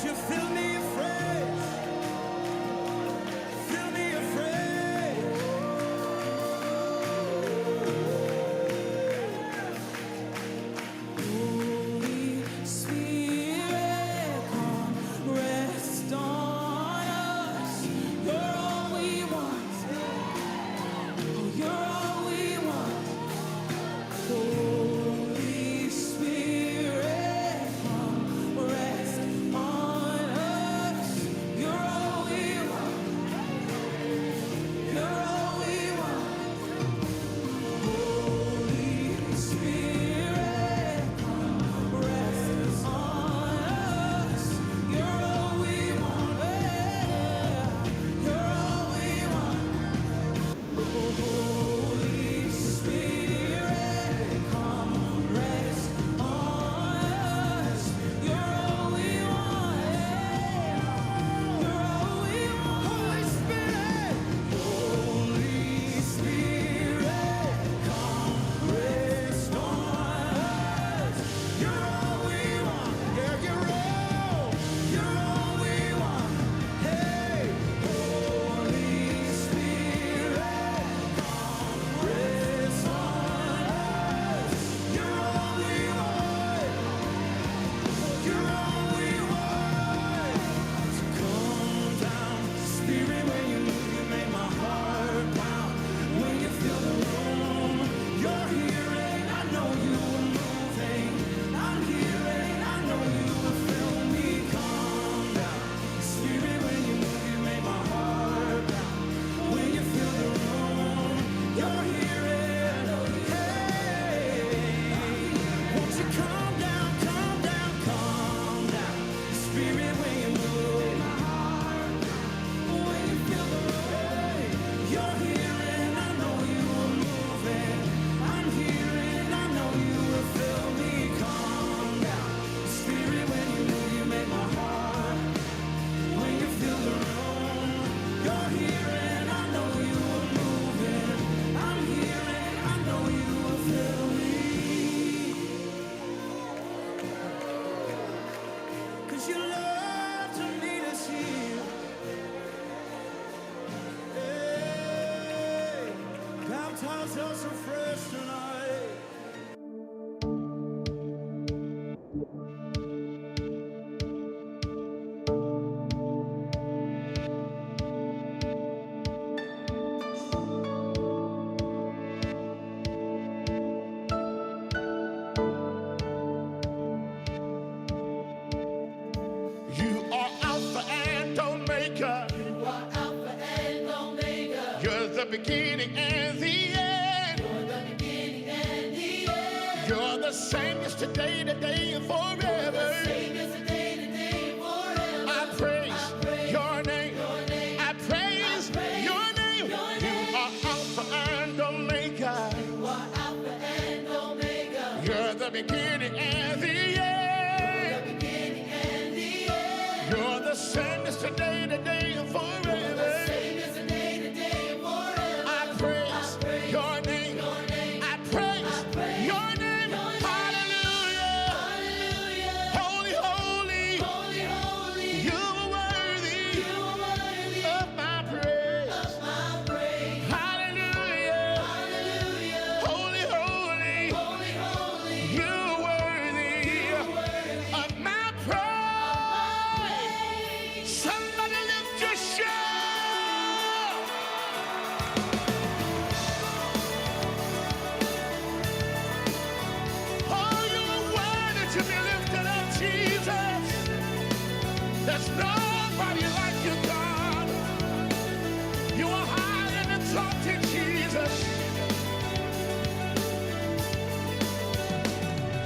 you fill me afresh? Fill me afresh. Holy Spirit, come rest on us. You're all we want. Oh, you're all we want. Holy Spirit, come rest on us. You're all we want. You're all we want. Holy Spirit, come rest on us. You're all we want. You're all we want. Holy Spirit, come rest on us. You're all we want. You're all we want. Holy Spirit, come rest on us. You're all we want. Yeah, you're all we want. Hey, Holy Spirit, rest on us. You're all we want. You're all we want. So come down, Spirit, when you move, you make my heart pound. When you fill the room, you're here and I know you are moving. I'm here and I know you will fill me. Come down, Spirit, when you move, you make my heart pound. When you fill the room, you're here and hey, won't you come down, come down, come down. Spirit, when you move, when you feel the rain, you're here and I know you are moving. I'm here and I know you will fill me. Come down, Spirit, when you move, you make my heart. When you feel the room, you're here and I know you are moving. I'm here and I know you will fill me. 'Cause you love to meet us here. Hey, baptize us afresh tonight. You are Alpha and Omega. You are Alpha and Omega. You're the beginning and the end. You're the beginning and the end. You're the same yesterday, today, and forever. Same as today, today, and forever. I praise your name. Your name. I praise your name. your You name. are Alpha and Omega. You are Alpha and Omega. You're the beginning and the end. The beginning and the end. You're the same yesterday, today, and forever. Same as today, today, and forever. I praise your name. Your name. I praise your name. your name. Hallelujah. Hallelujah. Holy, holy. Holy, holy. You are worthy You are worthy of my praise. of my praise. Hallelujah. Hallelujah. Holy, holy. Holy, holy. You are worthy of my praise. Somebody lift your shout. Oh, you are worthy to be lifted up, Jesus. There's nobody like you, God. You are high and exalted, Jesus.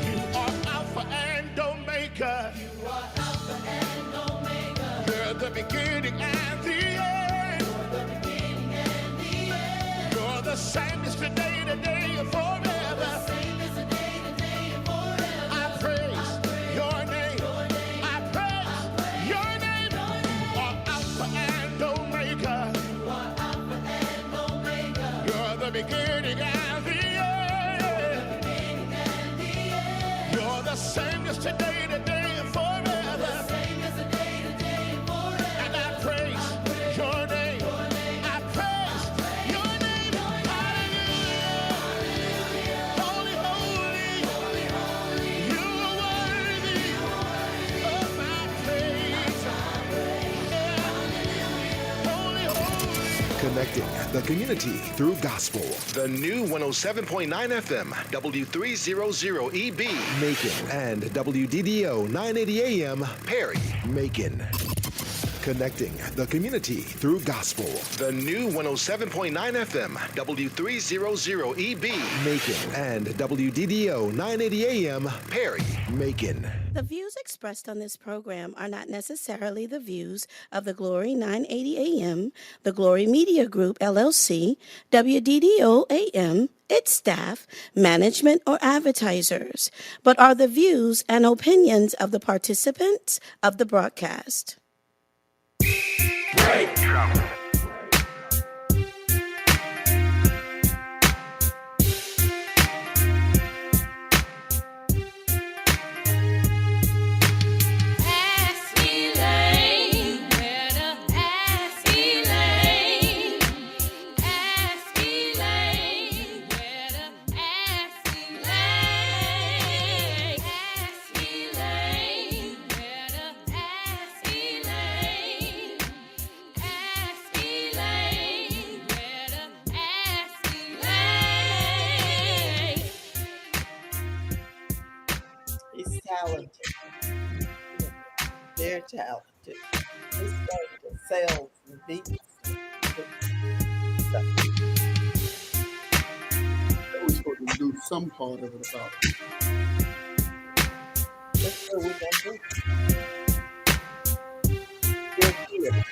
You are Alpha and Omega. You are Alpha and Omega. You're the beginning and the end. You're the beginning and the end. You're the same as today, today, and forever. Same as today, today, and forever. I praise your name. Your name. I praise your name. Connecting the community through gospel. The new 107.9 FM, W300EB, Macon, and WDDO 980 AM, Perry, Macon. Connecting the community through gospel. The new 107.9 FM, W300EB, Macon, and WDDO 980 AM, Perry, Macon. The views expressed on this program are not necessarily the views of the Glory 980 AM, the Glory Media Group LLC, WDDO AM, its staff, management, or advertisers, but are the views and opinions of the participants of the broadcast. Ask Elaine, better ask Elaine. Ask Elaine, better ask Elaine. Ask Elaine, better ask Elaine. Ask Elaine, better ask Elaine. He's talented. They're talented. He's starting to sell some beats. We're supposed to do some part of it about it. That's what we're going to do. You're here.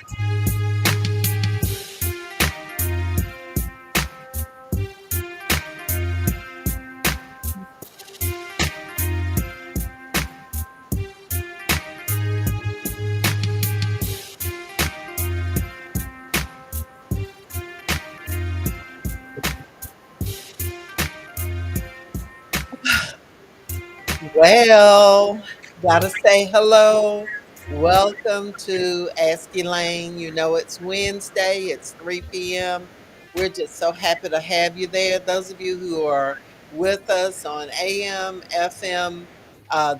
Well, gotta say hello. Welcome to Ask Elaine. You know it's Wednesday, it's 3 p.m. We're just so happy to have you there. Those of you who are with us on AM, FM,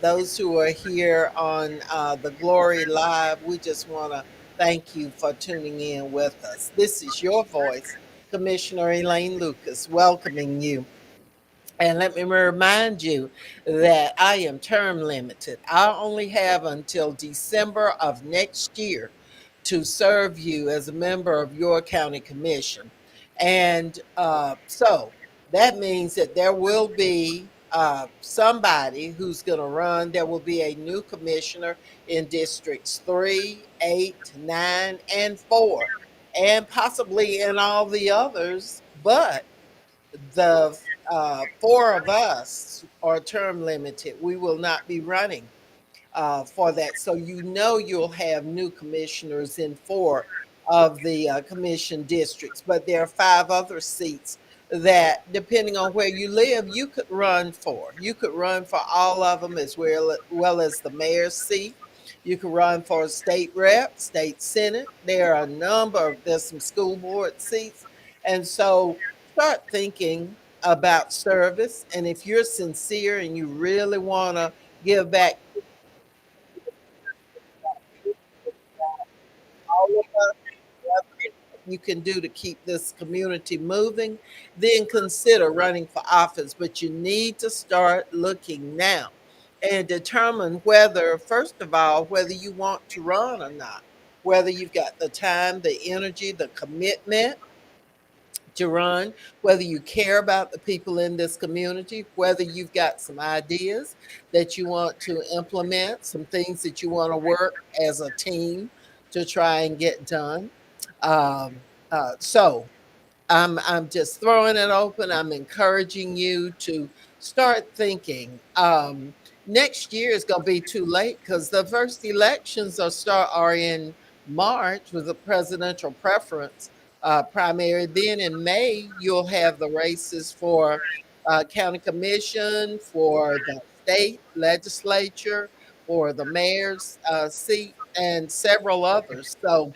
those who are here on the Glory Live, we just want to thank you for tuning in with us. This is your voice, Commissioner Elaine Lucas, welcoming you. And let me remind you that I am term limited. I only have until December of next year to serve you as a member of your county commission. And so that means that there will be somebody who's going to run. There will be a new commissioner in districts 3, 8, 9, and 4, and possibly in all the others. But the four of us are term limited. We will not be running for that. So you know you'll have new commissioners in 4 of the commission districts, but there are 5 other seats that, depending on where you live, you could run for. You could run for all of them as well as the mayor's seat. You can run for state rep, state senate. There's some school board seats. And so start thinking about service. And if you're sincere and you really want to give back all of us, whatever you can do to keep this community moving, then consider running for office. But you need to start looking now and determine whether, first of all, whether you want to run or not, whether you've got the time, the energy, the commitment to run, whether you care about the people in this community, whether you've got some ideas that you want to implement, some things that you want to work as a team to try and get done. Um, so I'm just throwing it open. I'm encouraging you to start thinking. Next year is going to be too late because the first elections are in March with a presidential preference primary. Then in May you'll have the races for county commission, for the state legislature, for the mayor's seat, and several others. So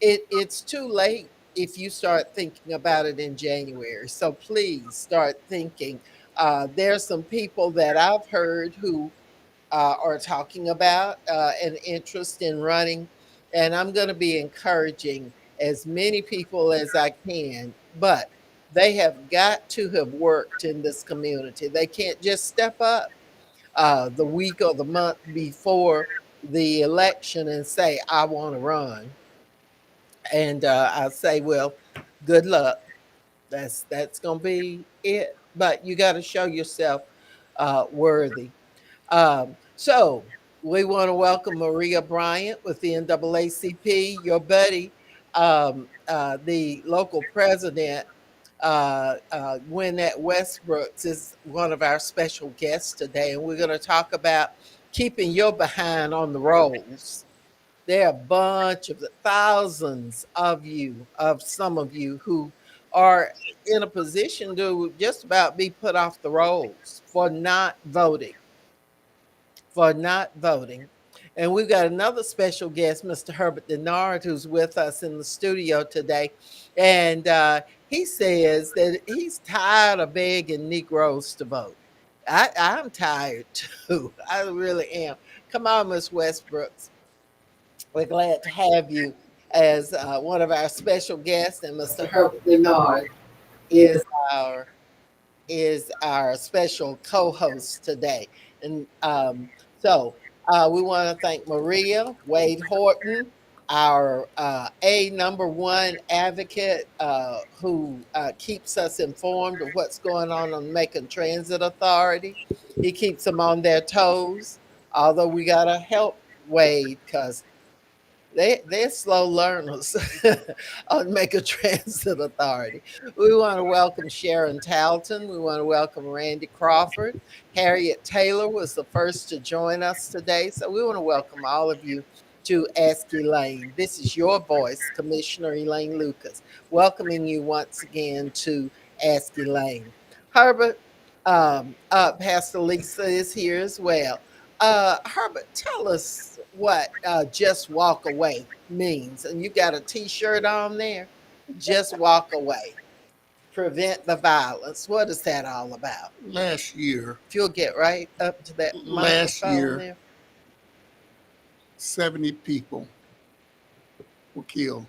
it's too late if you start thinking about it in January. So please start thinking. There's some people that I've heard who are talking about an interest in running, and I'm going to be encouraging as many people as I can, but they have got to have worked in this community. They can't just step up the week or the month before the election and say, I want to run. And I say, well, good luck. That's gonna be it. But you got to show yourself worthy. So we want to welcome Maria Bryant with the NAACP, your buddy, the local president. Gwinnett Westbrooks is one of our special guests today, and we're going to talk about keeping your behind on the rolls. There are a bunch of thousands of you, of some of you who are in a position to just about be put off the rolls for not voting. And we've got another special guest, Mr. Herbert Denard, who's with us in the studio today. And he says that he's tired of begging Negroes to vote. I'm tired too. I really am. Come on, Miss Westbrooks. We're glad to have you as one of our special guests, and Mr. Herbert Denard is our special co-host today. And we want to thank Maria Wade Horton, our a number one advocate who keeps us informed of what's going on the Macon Transit Authority. He keeps them on their toes. Although we gotta help Wade because they're slow learners on Make a Transit Authority. We want to welcome Sharon Talton. We want to welcome Randy Crawford. Harriet Taylor was the first to join us today. So we want to welcome all of you to Ask Elaine. This is your voice, Commissioner Elaine Lucas, welcoming you once again to Ask Elaine. Herbert, Pastor Lisa is here as well. Herbert, tell us what just walk away means. And you got a t-shirt on there. Just walk away. Prevent the violence. What is that all about? Last year, If you'll get right up to that Last microphone year. there. 70 people were killed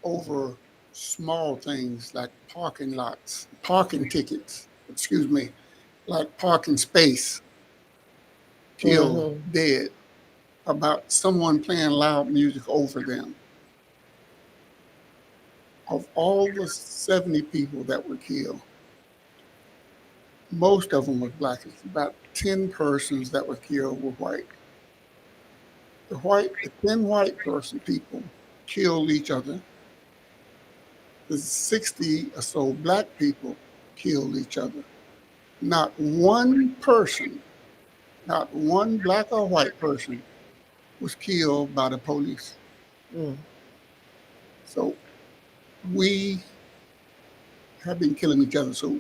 over small things like parking tickets, like parking space, killed, Mhm. dead, about someone playing loud music over them. Of all the 70 people that were killed, most of them were black. It's about 10 persons that were killed were white. The 10 white people killed each other. The 60 or so black people killed each other. Not one person, not one black or white person was killed by the police. Mm. So we have been killing each other. So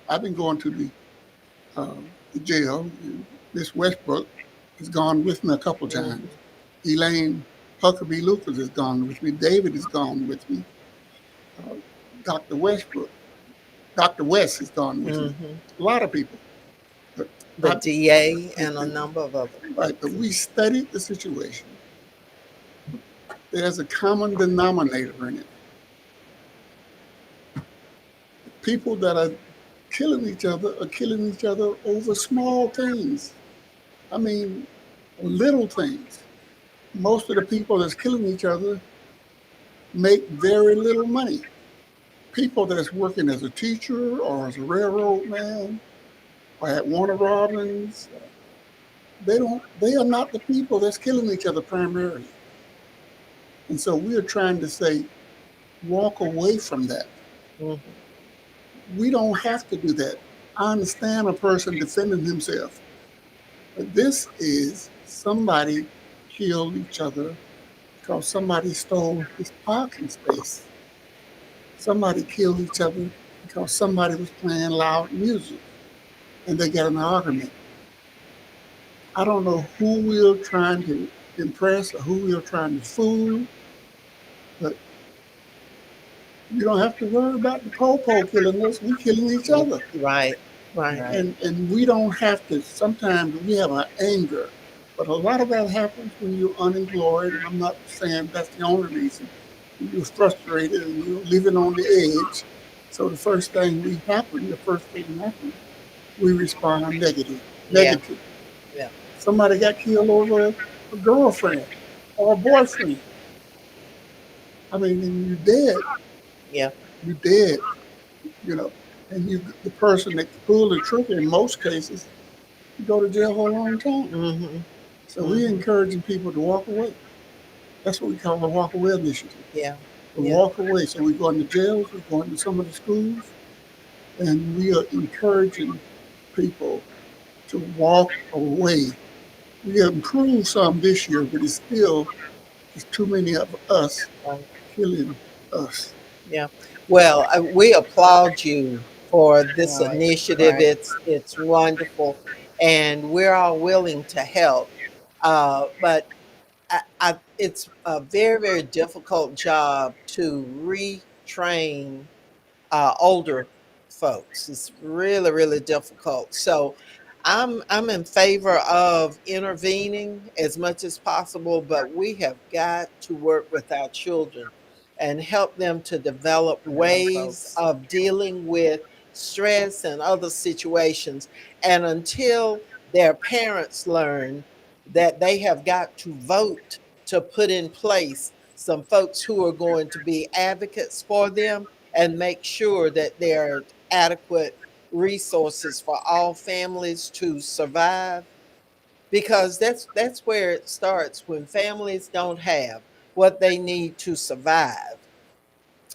I've been going to the jail. Miss Westbrook has gone with me a couple times. Elaine Huckabee Lucas has gone with me. David has gone with me. Dr. Westbrook, Dr. West has gone with me. Mhm. A lot of people. But The I- DA and a number of other Right, but folks. we studied the situation. There's a common denominator in it. People that are killing each other are killing each other over small things. I mean, little things. Most of the people that's killing each other make very little money. People that's working as a teacher or as a railroad man or at Warner Robins, they are not the people that's killing each other primarily. And so we are trying to say, walk away from that. Mhm. We don't have to do that. I understand a person defending himself, but this is somebody killed each other because somebody stole his parking space. Somebody killed each other because somebody was playing loud music and they got in an argument. I don't know who we're trying to impress or who we're trying to fool, but you don't have to worry about the po killing us. We killing each other. Right, right. And we don't have to, sometimes we have an anger But a lot of that happens when you're unemployed, and I'm not saying that's the only reason. You're frustrated and you're living on the edge. So the first thing happens, we respond negative. Yeah. Negative. Yeah. Somebody got killed over a girlfriend or a boyfriend. I mean, and you're dead. Yeah. You're dead, you know. And the person that pulled the trigger in most cases, you go to jail for a long time. Mm-hmm. So we're Mm-hmm. encouraging people to walk away. That's what we call the Walk Away Initiative. Yeah. We Yeah. walk away. So we go into jails, we go into some of the schools, and we are encouraging people to walk away. We have improved some this year, but it's too many of us Right. killing us. Yeah. Well, we applaud you for this Right, initiative. right. It's wonderful, and we're all willing to help. But it's a very, very difficult job to retrain older folks. It's really, really difficult. So I'm in favor of intervening as much as possible, but we have got to work with our children and help them to develop The young ways folks. of dealing with stress and other situations. And until their parents learn that they have got to vote to put in place some folks who are going to be advocates for them and make sure that there are adequate resources for all families to survive, because that's where it starts. When families don't have what they need to survive,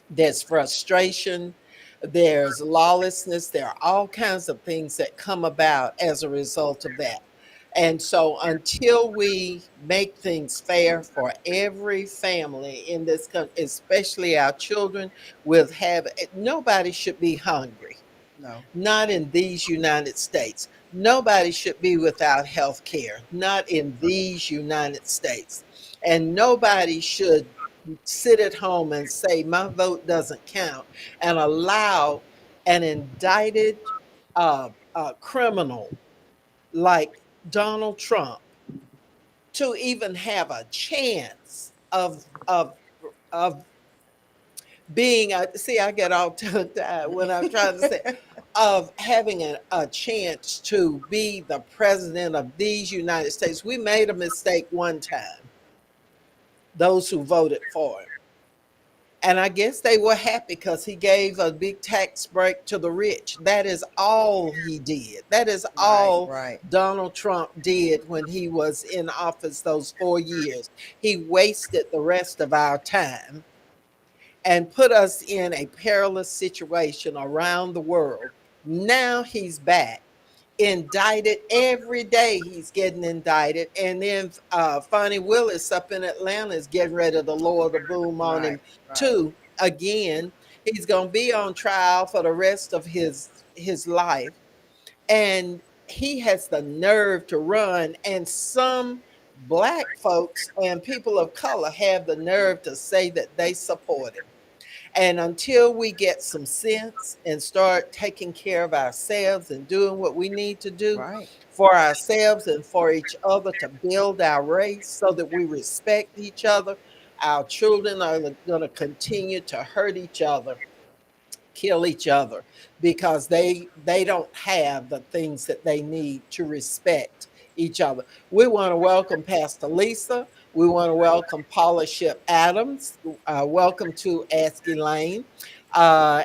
there's frustration, there's lawlessness, there are all kinds of things that come about as a result of that. And so until we make things fair for every family in this country, especially our children, with have nobody should be hungry, No. not in these United States. Nobody should be without health care, not in these United States. And nobody should sit at home and say, my vote doesn't count, and allow an indicted criminal like Donald Trump to even have a chance of being see, I get all tongue tied when I'm trying to say, of having a chance to be the president of these United States. We made a mistake one time, those who voted for him. And I guess they were happy because he gave a big tax break to the rich. That is all he did. That is Right, all right. Donald Trump did when he was in office those 4 years. He wasted the rest of our time and put us in a perilous situation around the world. Now he's back, indicted every day. He's getting indicted, and then Fonnie Willis up in Atlanta is getting ready to lower the boom on Right, him right. too. Again, he's going to be on trial for the rest of his life, and he has the nerve to run. And some black folks and people of color have the nerve to say that they support him. And until we get some sense and start taking care of ourselves and doing what we need to do Right. for ourselves and for each other to build our race so that we respect each other, our children are going to continue to hurt each other, kill each other, because they don't have the things that they need to respect each other. We want to welcome Pastor Lisa. We want to welcome Paula Ship Adams. Welcome to Ask Elaine.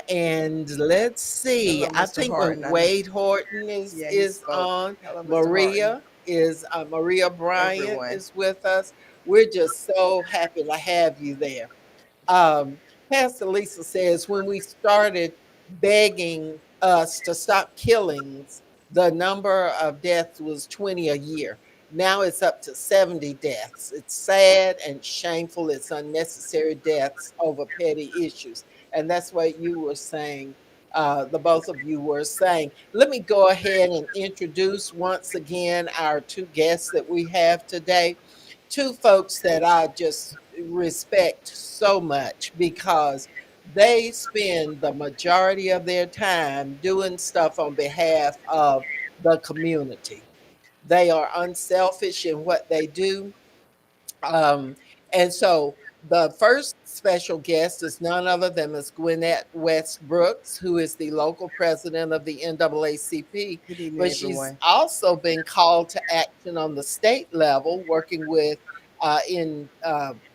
And let's see. Hello, I Mr. think when Horton. Wade Horton Yeah, he is spoke. on, Hello, Mr. Horton. Maria Bryant Everyone. is with us. We're just so happy to have you there. Um, Pastor Lisa says when we started begging us to stop killings, the number of deaths was 20 a year. Now it's up to 70 deaths. It's sad and shameful. It's unnecessary deaths over petty issues. And that's what you were saying. The both of you were saying. Let me go ahead and introduce once again our two guests that we have today. Two folks that I just respect so much because they spend the majority of their time doing stuff on behalf of the community. They are unselfish in what they do. Um, and so the first special guest is none other than Ms. Gwinnett West Brooks, who is the local president of the NAACP. Good evening, But she's everyone. also been called to action on the state level, working with in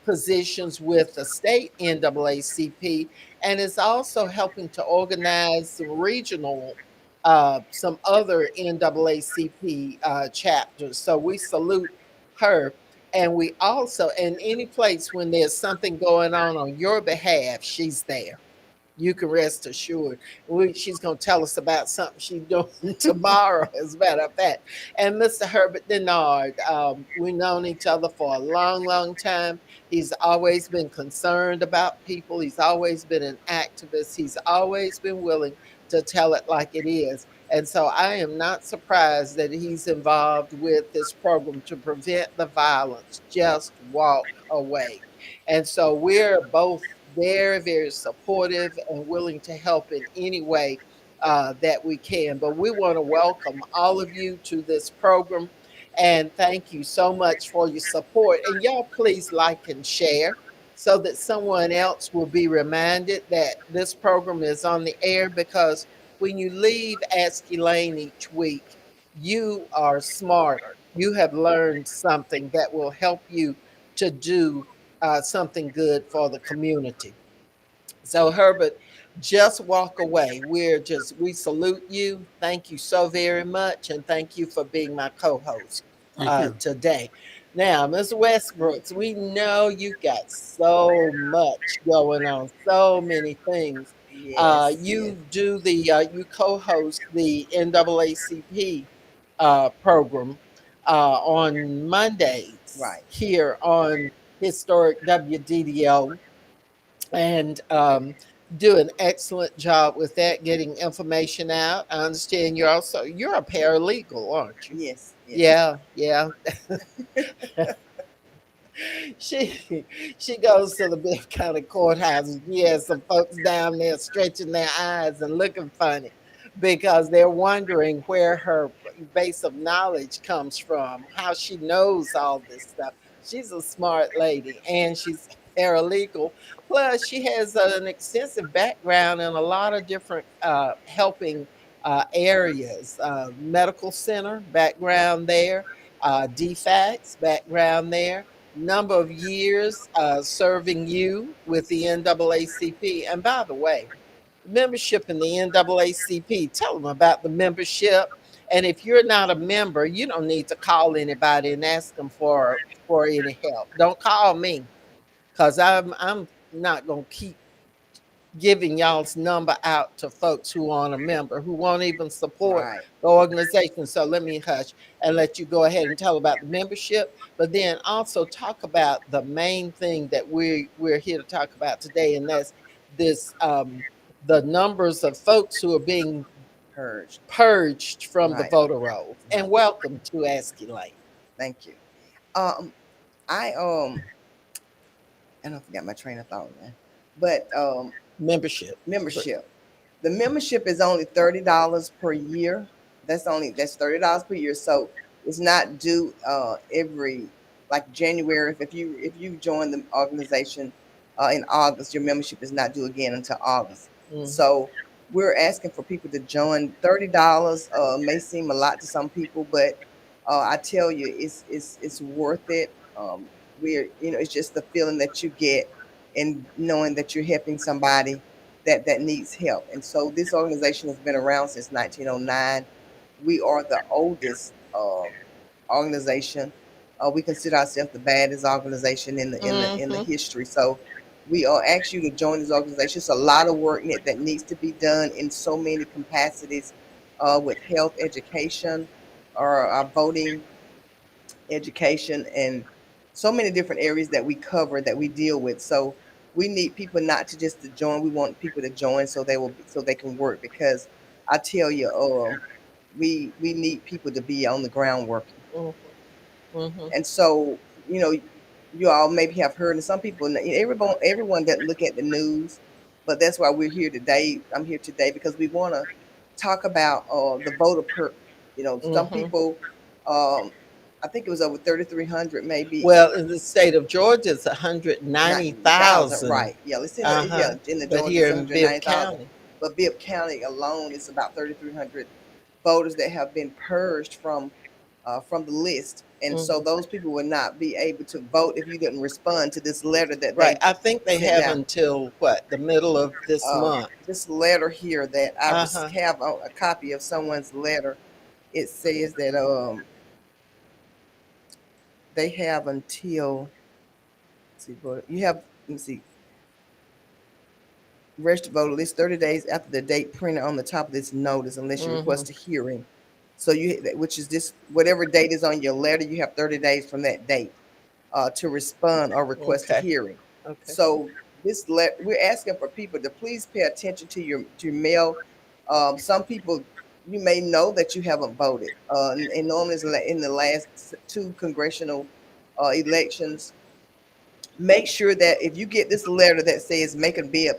positions with the state NAACP, and is also helping to organize some regional, some other NAACP chapters. So we salute her. And we also, in any place when there's something going on your behalf, she's there. You can rest assured. She's going to tell us about something she's doing tomorrow, as a matter of fact. And Mr. Herbert Denard, we've known each other for a long, long time. He's always been concerned about people. He's always been an activist. He's always been willing to tell it like it is. And so I am not surprised that he's involved with this program to prevent the violence. Just walk away. And so we're both very, very supportive and willing to help in any way that we can. But we want to welcome all of you to this program and thank you so much for your support. And y'all, please like and share so that someone else will be reminded that this program is on the air, because when you leave Ask Elaine each week, you are smarter. You have learned something that will help you to do something good for the community. So, Herbert, just walk away. We salute you. Thank you so very much. And thank you for being my co host Thank you. today. Now, Ms. Westbrooks, we know you got so much going on, so many things. Yes, yes, You co host the NAACP program on Mondays right. here on historic WDDO, and do an excellent job with that, getting information out. I understand you're a paralegal, aren't you? Yes, yes. Yeah, yeah. she she goes to the Bibb County courthouse. And she has some folks down there stretching their eyes and looking funny because they're wondering where her base of knowledge comes from, how she knows all this stuff. She's a smart lady and she's paralegal. Plus, she has an extensive background in a lot of different helping areas. Medical center background there, DFACS background there, number of years serving you with the NAACP. And by the way, membership in the NAACP, tell them about the membership. And if you're not a member, you don't need to call anybody and ask them for any help. Don't call me, because I'm not gonna keep giving y'all's number out to folks who aren't a member, who won't even support Right. the organization. So let me hush and let you go ahead and tell about the membership, but then also talk about the main thing that we're here to talk about today, and that's this the numbers of folks who are being Purged. purged from the Right. voter rolls. And Right. welcome to Ask Elaine. Thank you. Um, I and I forgot my train of thought, man. But Membership. membership. The membership is only $30 per year. That's $30 per year. So it's not due every like January. If you join the organization in August, your membership is not due again until August. Mhm. So we're asking for people to join. $30 may seem a lot to some people, but I tell you, it's worth it. We're it's just the feeling that you get and knowing that you're helping somebody that needs help. And so this organization has been around since 1909. We are the oldest organization. We consider ourselves the baddest organization in the Mhm. history. So we ask you to join this organization. It's a lot of work that needs to be done in so many capacities, with health education, or voting education, and so many different areas that we cover, that we deal with. So we need people not to just to join. We want people to join so so they can work, because I tell you, we need people to be on the ground working. Mhm. Mhm. And so, you know, you all maybe have heard, and some people, everyone doesn't look at the news, but that's why we're here today. I'm here today because we want to talk about the voter perk. Some Mhm. people Um, I think it was over 3,300, maybe. Well, in the state of Georgia, it's hundred Not ninety thousand, thousand. right? Yeah, it's in the Uh-huh. in the But Georgia, here it's in 190,000. Bibb County. But Bibb County alone is about 3,300 voters that have been purged from the list, and so Mhm. those people would not be able to vote if you didn't respond to this letter that Right. they I think they sent have down. until what, the middle of this month. This letter here that I Uh-huh. have a copy of someone's letter. It says that they have until, let's see, you have, let me see, registered voter list 30 days after the date printed on the top of this notice, unless you Mhm. request a hearing. So which is this, whatever date is on your letter, you have 30 days from that date to respond or request a Okay. hearing. Okay. So we're asking for people to please pay attention to your mail. Some people, you may know that you haven't voted, and normally in the last two congressional elections. Make sure that if you get this letter that says make a bid,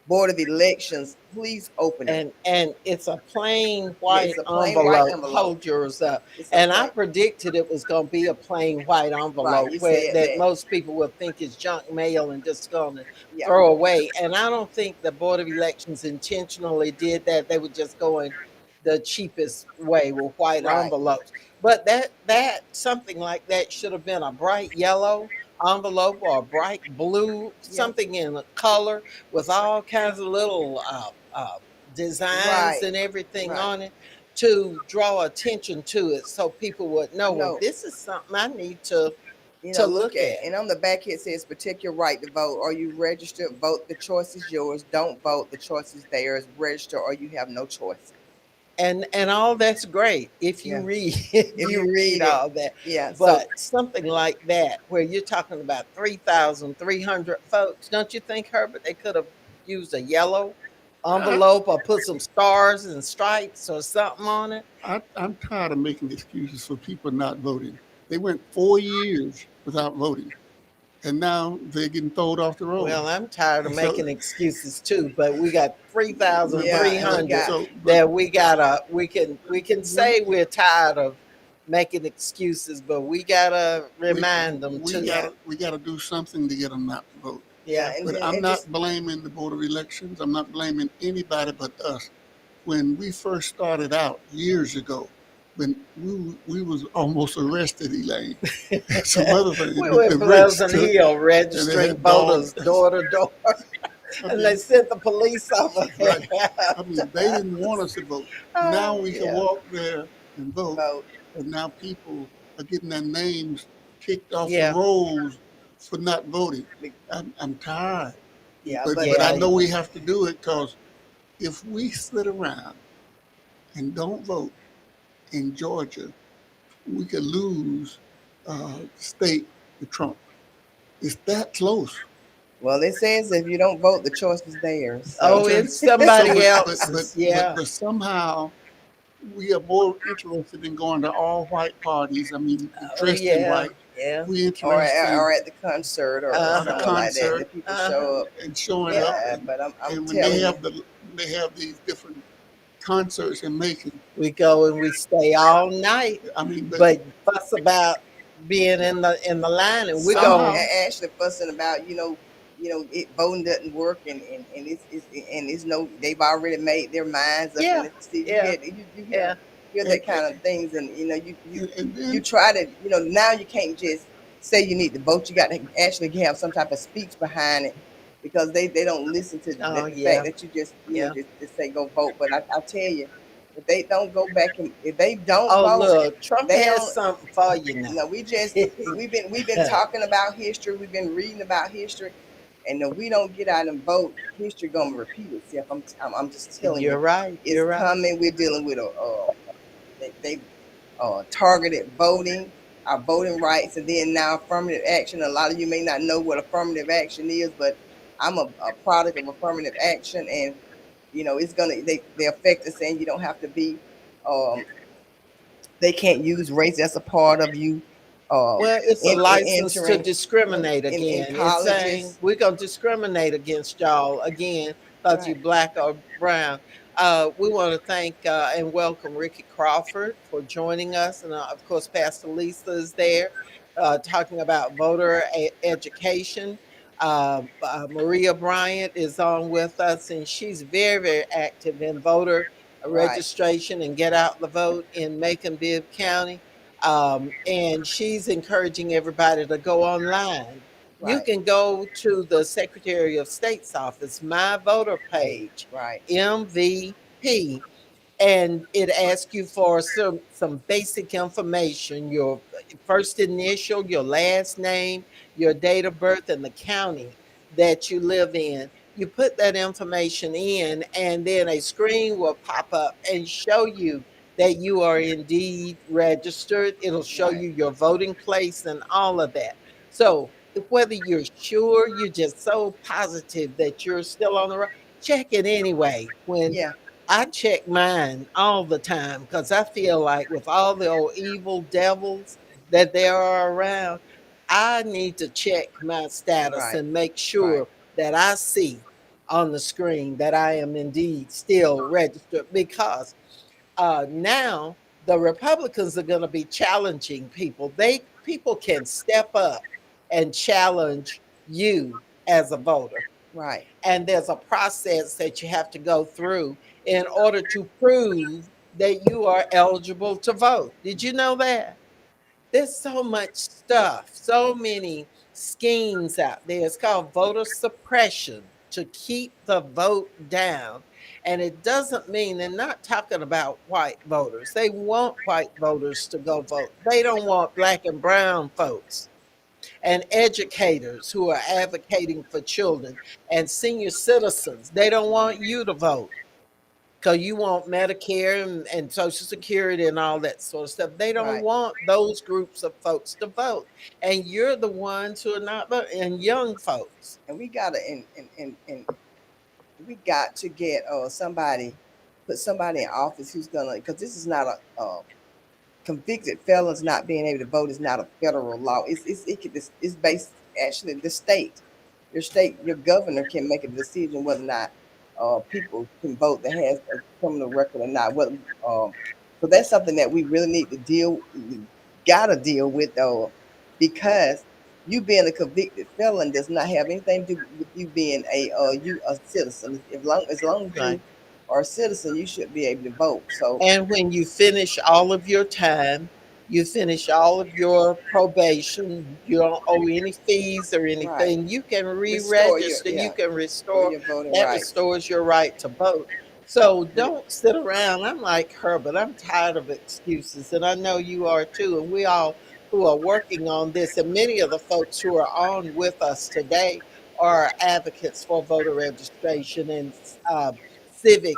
Board of Elections, please open it. And it's a plain Yeah, white it's a plain white envelope. envelope. Hold yours up. It's a And I plain, predicted it was going to be a plain white right. envelope You where said that that. most people will think is junk mail and just going to Yeah, throw away. And I don't think the Board of Elections intentionally did that. They were just going the cheapest way with white right, envelopes. But that something like that should have been a bright yellow envelope or a bright blue, yeah, something in a color with all kinds of little designs right, and everything right. on it to draw attention to it so people would know, well, No, this is something I need to look look at, at. and on the back it says protect your right to vote. Are you registered? Vote. The choice is yours. Don't vote. The choice is theirs. Register or you have no choice. And all that's great if you Yeah. read if If you you read read it, all that. yeah. So But something like that where you're talking about 3,300 folks, don't you think, Herbert, they could have used a yellow I, envelope or put some stars and stripes or something on it? I'm tired of making excuses for people not voting. They went 4 years without voting, and now they're getting thrown off the road. Well, I'm tired of So, making excuses too, but we got yeah, and we 3,300 got so, but that we can we say we're tired of making excuses, but we gotta we remind them too. yeah, we gotta do something to get them not to vote. yeah, Yeah. and But then I'm and just not blaming the Board of Elections. I'm not blaming anybody but us. When we first started out years ago, when we was almost arrested, Elaine, some other things, We were in the rates Pleasant took, Hill and they registering had voters dogs. door to door, I and they mean, sent the police over there right. I after mean, they didn't want us to vote. Now we can yeah, walk there and vote, vote. and now people are getting their names kicked off the yeah, rolls for not voting. Be- I'm tired, Yeah, but I yeah, know we have to do it because if we sit around and don't vote in Georgia, we could lose state to Trump. It's that close. well, it says if you don't vote, the choice is theirs. So oh, Okay. it's So, somebody else's, yeah. but somehow we are more interested in going to all white parties. I mean, Oh dressed in yeah, white. yeah. We interested or in at the concert or at a Uh-huh, somewhere like that, concert the people uh-huh. show up. and showing up, Yeah, but I'm and telling you, when they have these different concerts in Macon. We go and we stay all night, I mean, but but fuss about being in the line, and we some go. somehow, actually fussing about it voting doesn't work and it's no they've already made their minds up and Yeah, see yeah, you yeah. hear and, that kind of things and and you then try to now you can't just say you need to vote. You got to actually have some type of speech behind it because they don't listen to Oh the fact yeah, that you just yeah. just say go vote. But I tell you, if they don't go back and if they don't Oh vote, look, Trump they has don't. something for you now. No, we've been talking about history. We've been reading about history, and if we don't get out and vote, history gonna repeat itself. I'm just telling you, You're right. it's You're right. coming. We're dealing with they targeted voting, our voting rights, and then now affirmative action. A lot of you may not know what affirmative action is, but I'm a product of affirmative action, and it's gonna they affect us, and you don't have to be um, they can't use race as a part of you Well, it's a license to entering discriminate in again. It's saying colleges. we're gonna discriminate against y'all again because you Right. black or brown. We want to thank and welcome Ricky Crawford for joining us. And of course, Pastor Lisa is there talking about voter education. Maria Bryant is on with us, and she's very, very active in voter Right. registration and get out the vote in Macon Bibb County. And she's encouraging everybody to go online. You Right. can go to the Secretary of State's office, My Voter page, Right. MVP, and it asks you for some basic information, your first initial, your last name, your date of birth, and the county that you live in. You put that information in, and then a screen will pop up and show you that you are indeed registered. It'll show Right. you your voting place and all of that. So whether you're sure, you're just so positive that you're still on the road, check it anyway. When Yeah. I check mine all the time because I feel like with all the old evil devils that there are around, I need to check my status Right. and make Right. sure that I see on the screen that I am indeed still registered because now the Republicans are going to be challenging people. People can step up and challenge you as a voter, Right. and there's a process that you have to go through in order to prove that you are eligible to vote. Did you know that? There's so much stuff, so many schemes out there. It's called voter suppression to keep the vote down. And it doesn't mean they're not talking about white voters. They want white voters to go vote. They don't want black and brown folks and educators who are advocating for children and senior citizens. They don't want you to vote because you want Medicare and Social Security and all that sort of stuff. They don't Right. want those groups of folks to vote. And you're the ones who are not voting, and young folks. And we gotta and we got to get somebody, put somebody in office who's gonna, because this is not a convicted felons not being able to vote is not a federal law. It's based, actually, the state, your governor can make a decision whether or not people can vote that has a criminal record or not. So that's something that we really need to gotta deal with, though, because you being a convicted felon does not have anything to do with you being a citizen. As long as Right. you are a citizen, you should be able to vote. So And when you finish all of your time, you finish all of your probation, you don't owe any fees or right. anything, you can Restore your, re-register, you yeah, can restore restore, your voting that rights. restores your right to vote. So don't sit around. I'm like her, but I'm tired of excuses. And I know you are too. And we all who are working on this, and many of the folks who are on with us today are advocates for voter registration and civic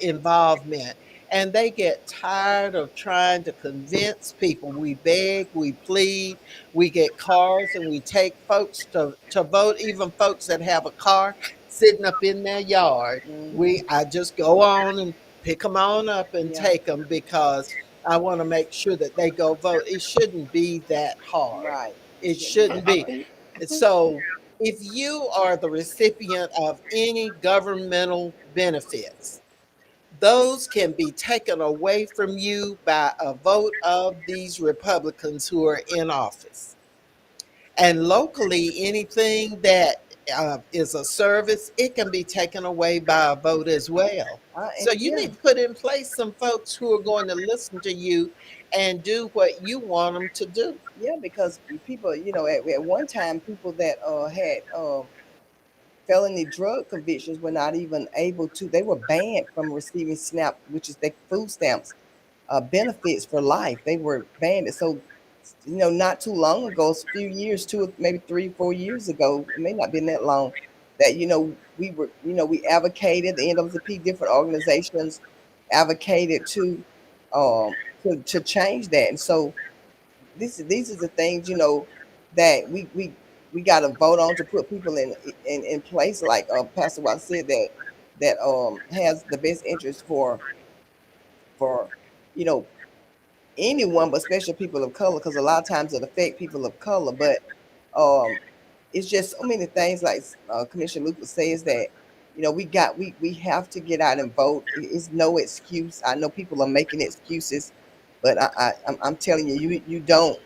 involvement, and they get tired of trying to convince people. We beg, we plead, we get cars and we take folks to vote, even folks that have a car sitting up in their yard. Hmm. I just go on and pick them on up and Yeah. take them because I want to make sure that they go vote. It shouldn't be that hard. Right. It It shouldn't be that shouldn't be. hard. So if you are the recipient of any governmental benefits, those can be taken away from you by a vote of these Republicans who are in office. And locally, anything that is a service, it can be taken away by a vote as well. So you Yeah. need to put in place some folks who are going to listen to you and do what you want them to do. Yeah, because people, at one time, people that had felony drug convictions were not even able to. They were banned from receiving SNAP, which is the food stamps benefits for life. They were banned. So, not too long ago, a few years, maybe 3, 4 years ago, it may not been that long, that we advocated, the NAACP, different organizations advocated to change that. And so these are the things, that we got to vote on to put people in place, like Pastor Watt said, that has the best interest for you know anyone, but especially people of color, because a lot of times it affect people of color. But um, it's just so many things, like Commissioner Lucas says, that we have to get out and vote. It's no excuse. I know people are making excuses, but I'm telling you, you don't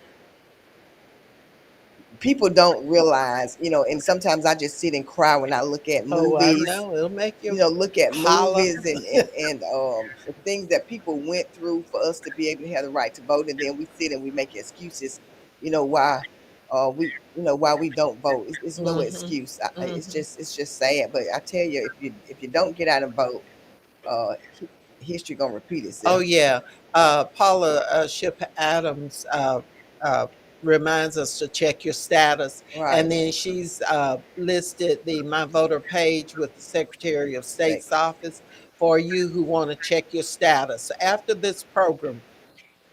people don't realize, and sometimes I just sit and cry when I look at Oh, I movies, know. It'll make you look at holler. movies and the things that people went through for us to be able to have the right to vote, and then we sit and we make excuses, why why we don't vote. It's no Hmm. excuse. It's Hmm. just sad. But I tell you, if you don't get out and vote, history gonna repeat Oh itself. yeah, Paula Ship Adams uh, reminds us to check your status, Right. and then she's listed the My Voter page with the Secretary of Say, State's office for you who want to check your status. So after this program,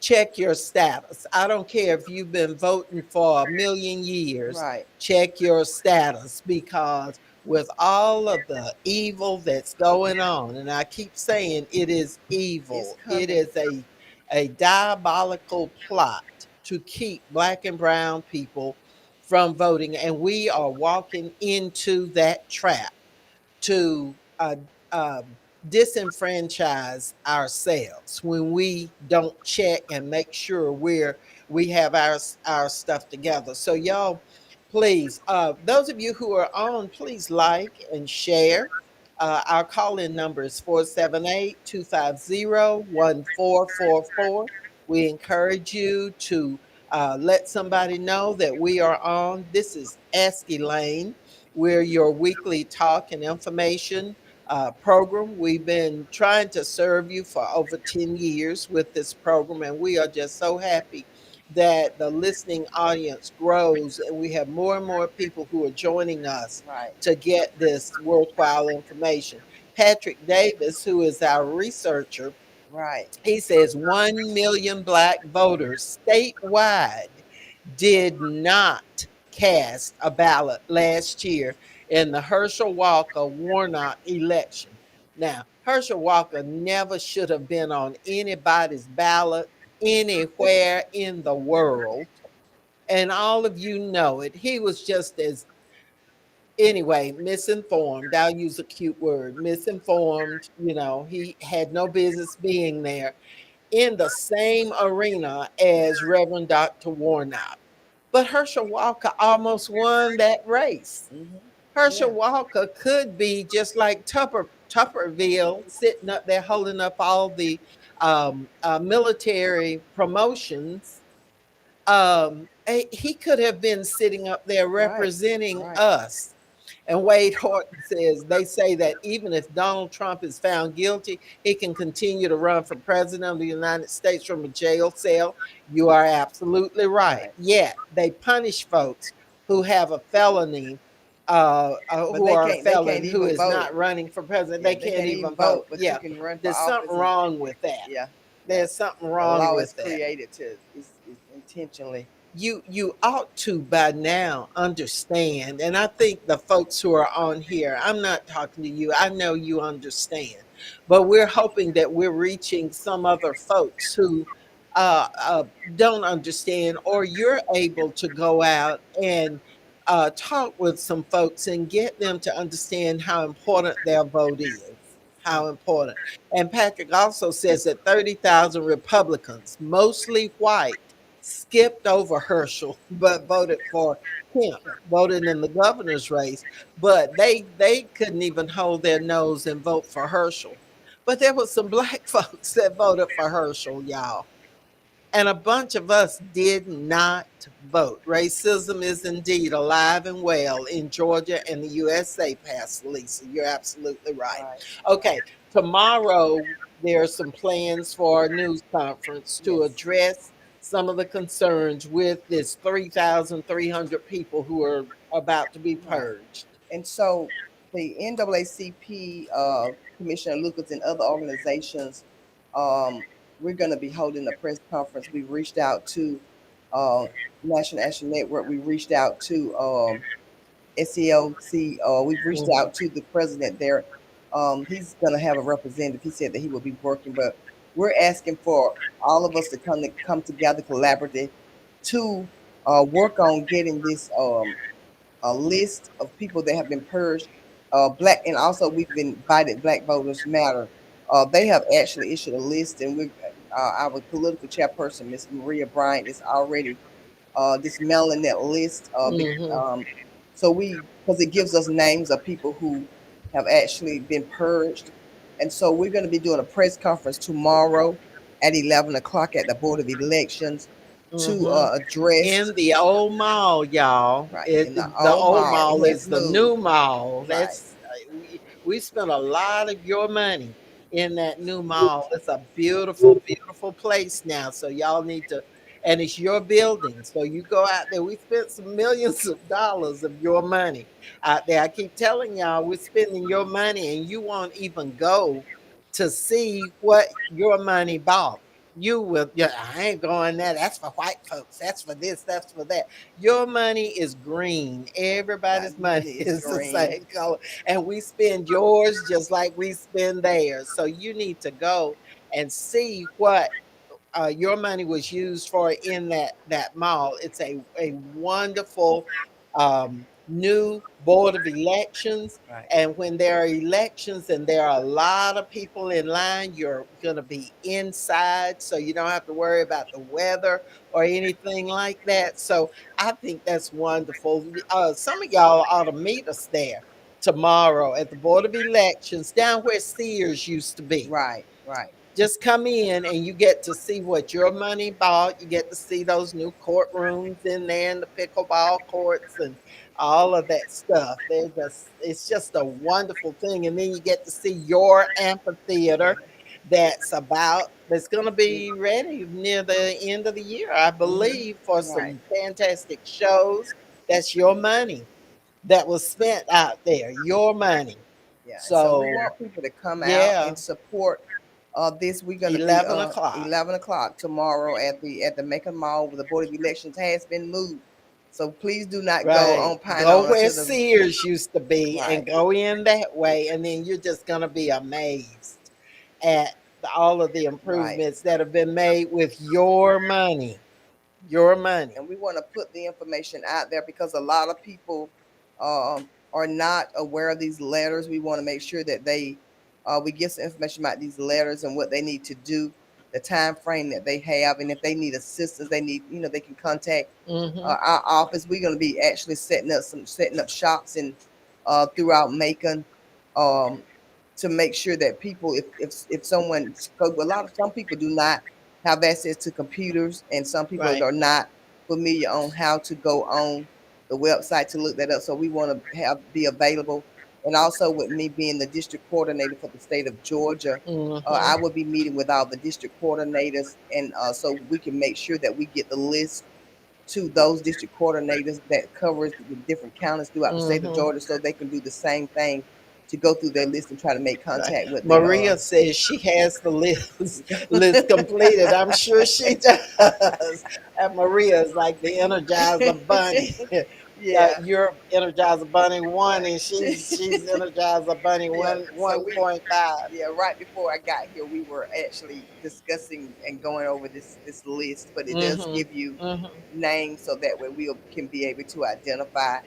check your status. I don't care if you've been voting for a million years, right. check your status because with all of the evil that's going on, and I keep saying it is It's evil, it coming. is a diabolical plot to keep black and brown people from voting, and we are walking into that trap to disenfranchise ourselves when we don't check and make sure we have our stuff together. So y'all, please, those of you who are on, please like and share. Our call-in number is 478-250-1444. We encourage you to let somebody know that we are on. This is Ask Elaine. We're your weekly talk and information program. We've been trying to serve you for over 10 years with this program, and we are just so happy that the listening audience grows and we have more and more people who are joining us Right. to get this worthwhile information. Patrick Davis, who is our researcher, Right. he says 1 million black voters statewide did not cast a ballot last year in the Herschel Walker Warnock election. Now, Herschel Walker never should have been on anybody's ballot anywhere in the world. And all of you know it. He was just as, anyway, misinformed. I'll use a cute word, misinformed. He had no business being there in the same arena as Reverend Dr. Warnock. But Herschel Walker almost won that race. Hmm. Herschel Yeah. Walker could be just like Tupperville, sitting up there holding up all the military promotions. He could have been sitting up there Right. representing Right. us. And Wade Horton says they say that even if Donald Trump is found guilty, he can continue to run for president of the United States from a jail cell. You are absolutely right. Right. Yet they punish folks who have a felony, But who are a they can't felon who even is vote. not running for president. Yeah, They they can't can't even even vote. vote, but you Yeah, can run for there's something office and wrong with that. yeah, yeah. There's something The wrong law with is that. created to is intentionally. You ought to by now understand, and I think the folks who are on here, I'm not talking to you, I know you understand, but we're hoping that we're reaching some other folks who don't understand, or you're able to go out and talk with some folks and get them to understand how important their vote is. How important. And Patrick also says that 30,000 Republicans, mostly white, skipped over Herschel but voted for Kemp, voted in the governor's race, but they couldn't even hold their nose and vote for Herschel. But there was some black folks that voted for Herschel, y'all. And a bunch of us did not vote. Racism is indeed alive and well in Georgia and the USA, Pastor Lisa. You're absolutely right. Right. Okay, tomorrow there are some plans for a news conference to Yes. address some of the concerns with this 3,300 people who are about to be Right. purged. And so the NAACP, Commissioner Lucas and other organizations, um, we're going to be holding a press conference. We've reached out to uh, National Action Network. We reached out to SELC. We've reached Mhm. out to the president there. He's going to have a representative. He said that he will be working, but we're asking for all of us to come together collaboratively to work on getting this a list of people that have been purged. Black, and also we've invited Black Voters Matter. They have actually issued a list, and we, our political chairperson, Miss Maria Bryant, is already dismantling that list. Mm-hmm. So we, because it gives us names of people who have actually been purged, and so we're going to be doing a press conference tomorrow at 11 o'clock at the Board of Elections to Mm-hmm. address. In the old mall, y'all. Right, It in the the old old mall, mall it has is the moved. new mall. Right, That's we spent a lot of your money in that new mall. It's a beautiful, beautiful place now. So y'all need to, and it's your building. So you go out there. We spent some millions of dollars of your money out there. I keep telling y'all we're spending your money, and you won't even go to see what your money bought. You will, yeah, I ain't going there. That's for white folks. That's for this. That's for that. Your money is green. right. Everybody's money Money is is the green. same color. And we spend yours just like we spend theirs. So you need to go and see what your money was used for in that mall. It's a wonderful new board of elections. Right, And when there are elections and there are a lot of people in line, you're going to be inside, so you don't have to worry about the weather or anything like that. So I think that's wonderful. Some of y'all ought to meet us there tomorrow at the board of elections down where Sears used to be. right, right. Just come in and you get to see what your money bought. You get to see those new courtrooms in there and the pickleball courts and all of that stuff. It's just a wonderful thing. And then you get to see your amphitheater that's going to be ready near the end of the year, I Hmm. believe, for Right. some fantastic shows. That's your money that was spent out there, your money. Yeah, and so we So, want people to come out yeah, and support this. We're going to be 11 o'clock. 11 o'clock tomorrow at the Macon Mall, where the Board of Elections has been moved. So please do not go Right. on Pine Go on where until the Sears used to be right, and go in that way. And then you're just going to be amazed at all of the right. improvements that have been made with your money. Your money. And we want to put the information out there because a lot of people are not aware of these letters. We want to make sure that we get some information about these letters and what they need to do, the time frame that they have, and if they need assistance, they need, they can contact Mm-hmm. our office. We're going to be actually setting up shops in throughout Macon, um, to make sure that people, if someone, some people do not have access to computers, and some people Right. are not familiar on how to go on the website to look that up. So we want to have be available, and also with me being the district coordinator for the state of Georgia. Mm-hmm. I will be meeting with all the district coordinators, and so we can make sure that we get the list to those district coordinators that covers the different counties throughout the state of Mm-hmm. Georgia, so they can do the same thing to go through their list and try to make Right. contact with their Maria says she has the list completed. I'm sure she does. And Maria is like the Energizer Bunny. yeah, You're Energizer Bunny one, right. and she's Energizer Bunny Yeah, one so one point five. yeah, right before I got here, we were actually discussing and going over this list, but it does Mm-hmm. give you Mm-hmm. names, so that way we can be able to identify.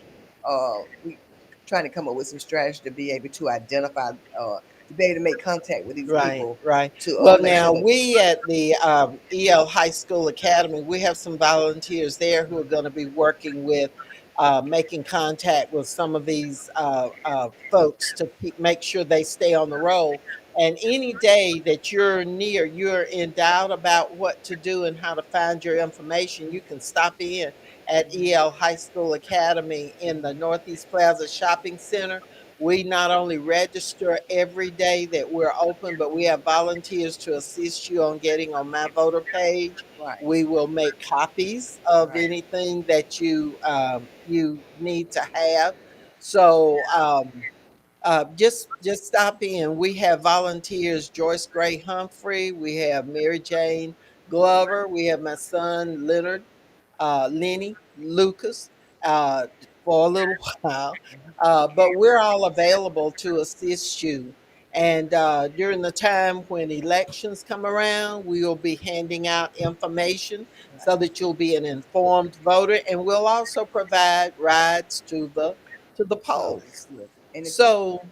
We trying to come up with some strategy to be able to identify, to be able to make contact with these Right, people right. to Well, make sure now that. we at the EL High School Academy, we have some volunteers there who are going to be working with making contact with some of these folks to make sure they stay on the roll. And any day that you're in doubt about what to do and how to find your information, you can stop in at EL High School Academy in the Northeast Plaza Shopping Center. We not only register every day that we're open, but we have volunteers to assist you on getting on my voter page. Right, We will make copies of right, anything that you need to have. So just stop in. We have volunteers: Joyce Gray Humphrey, we have Mary Jane Glover, we have my son Leonard, Lenny Lucas, uh, for a little while. But we're all available to assist you. And during the time when elections come around, we will be handing out information so right. that you'll be an informed voter, and we'll also provide rides to the Oh, polls. yes. And if So,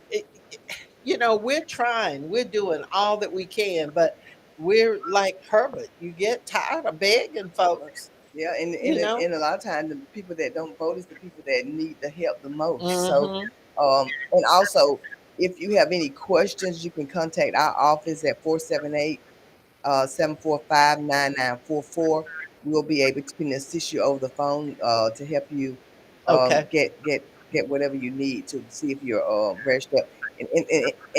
we're trying, we're doing all that we can, but we're like Herbert. You get tired of begging folks, yeah, you know. and a lot of times the people that don't vote is the people that need the help the most. So, Mm-hmm. and also, if you have any questions, you can contact our office at 478 745 9944. We'll be able to can assist you over the phone to help you Okay. get whatever you need to see if you're registered. And